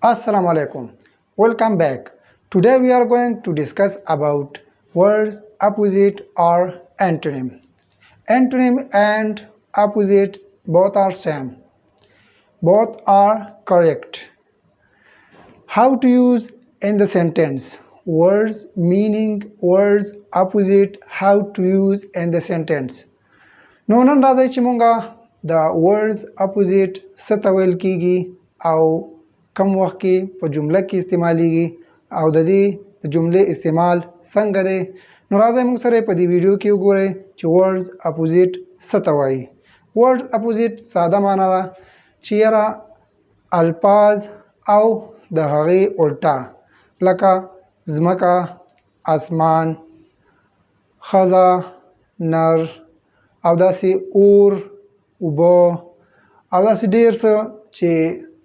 Assalamu alaikum. Welcome back. Today we are going to discuss about words opposite or antonym. Antonym and opposite both are same. Both are correct. How to use in the sentence. Words meaning words opposite how to use in the sentence. نونن راځي چې مونږه the words opposite ستویل کیږي او کم وخت کې په جمله کې استعمالیږي او د دې جملې استعمال څنګه دی نو راځئ موږ سره په دې ویډیو کې وګورئ چې words opposite څه ته وایي words opposite ساده معنا ده چې یاره الفاظ او د هغې الټا لکه ځمکه اسمان ښځه نر او داسې اور اوبه او داسې ډېر څه چې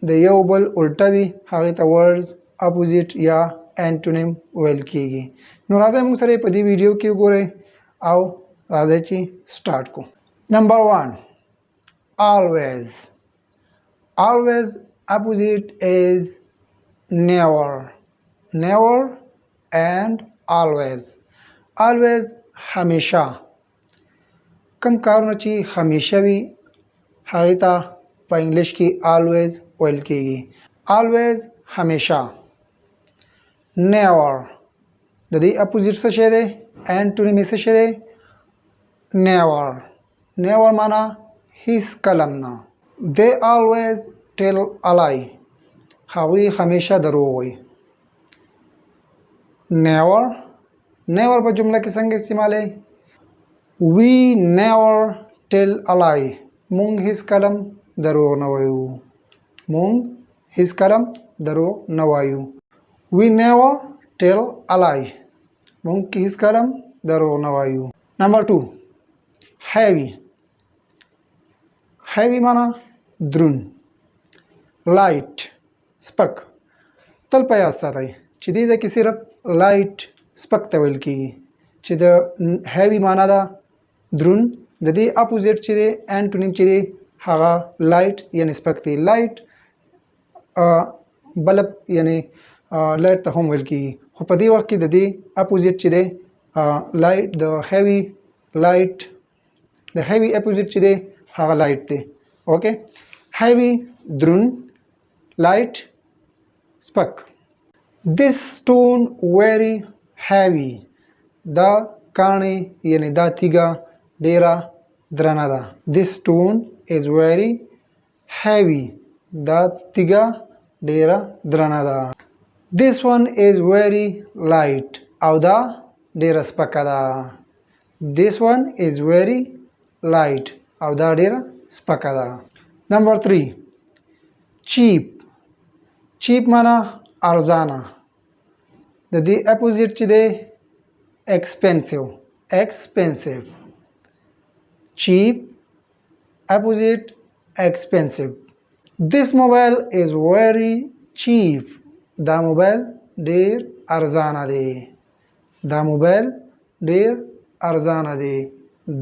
د یو بل الټه وي هغې ته words opposite یا antonym ویل کیږي نو راځئ موږ سره په دې ویډیو کې وګورئ او راځئ چې سټارټ کړو نمبر 1 always always opposite is never never and always always همیشه کم کارونه چې همیشه وي هغې ته په انګلیش کې always ویل کیږي always همیشه never د دې اپوزیټ څه شی دی انټونیم څه شی دی never never معنا هیڅ کله نه they always tell a lie هغوی همیشه دروغ وایي never never په جمله کې څنګه استعمالی we never tell a lie مونږ هیڅ کلم دروغ نه وایو مونږ هیڅ کلم دروغ نه وایو we never tell a lie مونږ هیڅ کلم دروغ نه وایو نمبر 2 heavy heavy معنا درون light سپک تل په یاد ساتئ چې دې ځای کې صرف light سپک ته ویل کیږي چې د heavy معنا ده درون د دې اپوزیټ چې دی انټونیم چې دی هغه لایټ یعنی سپک دی لایټ بلب یعنی لایټ ته هم ویل کیږي خو په دې وخت کې د دې اپوزیټ چې دی لایټ د هیوي لایټ د هیوي اپوزیټ چې دی هغه لایټ دی اوکې هیوي درون لایټ سپک this stone very heavy دا کاڼی یعنی دا تیږه ډیره درنه ده this stone is very heavy دا تیږه ډیره درنه ده this one is very light او دا ډیره سپکه ده this one is very light او دا ډیره سپکه ده نمبر 3 cheap cheap معنا ارزانه د دې اپوزیټ چې دی expensive expensive cheap opposite expensive this mobile is very cheap دا موبایل ډیر ارزانه دی دا موبایل ډیر ارزانه دی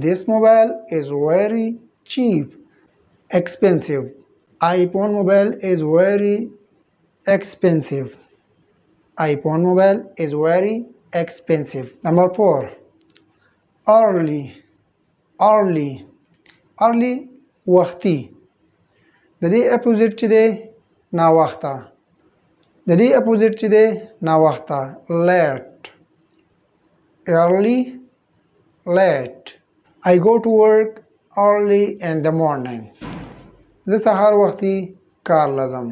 this mobile is very cheap expensive iPhone mobile is very expensive iPhone mobile is very expensive number 4 early early early وختي د دې اپوزیټ چې دی ناوخته د دې اپوزیټ چې دی ناوخته late early late I go to work early in the morning زه سهار وختي کار لازم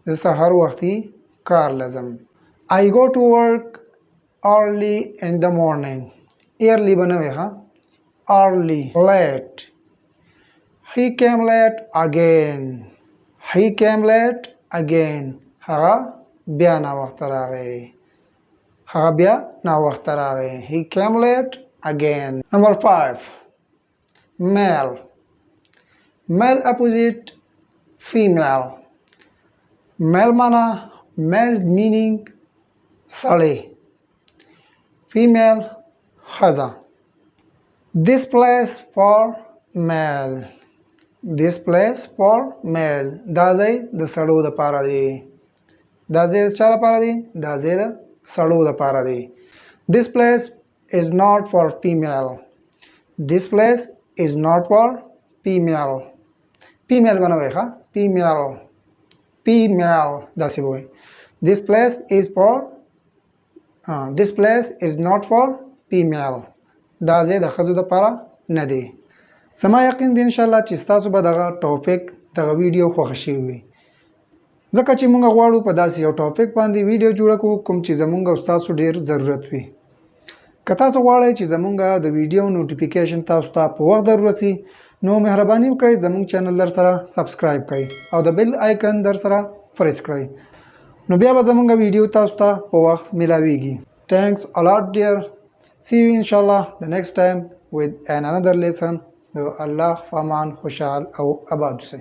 زه سهار وختي کار لازم I go to work early in the morning early بنوي ها early late he came late again he came late again هغه بیا نا وخت راغی هغه بیا نا وخت راغی he came late again number 5 male male opposite female male معنا male meaning سړی female ښځه this place for male this place for male دا ځای د سړو د پاره دی دا ځای د چا لپاره دی؟ دا ځای د سړو لپاره دی. This place is not for female. This place is not for female. Female بنوي ښه female female داسې وایي. This place is for this place is not for female. دا ځای د ښځو لپاره نه دی. زما یقین دی انشاءالله چې ستاسو به دغه ټاپک دغه ویډیو خوښه شوی وي، ځکه چې موږ غواړو په داسې یو ټاپک باندې ویډیو جوړه کړو کوم چې زمونږ او ستاسو ډېر ضرورت وي. که تاسو غواړئ چې زمونږ د ویډیو نوټیفیکیشن تاسو ته په وخت در ورسي نو مهرباني وکړئ زمونږ چینل در سره سبسکرایب کړئ او د بیل آیکن در سره پریس کړئ، نو بیا به زمونږ ویډیو تاسو ته په وخت ملاویږي. Thanks a lot dear. See you inshallah the next time with another lesson. الله فامان خوشحال او آباد اوسئ.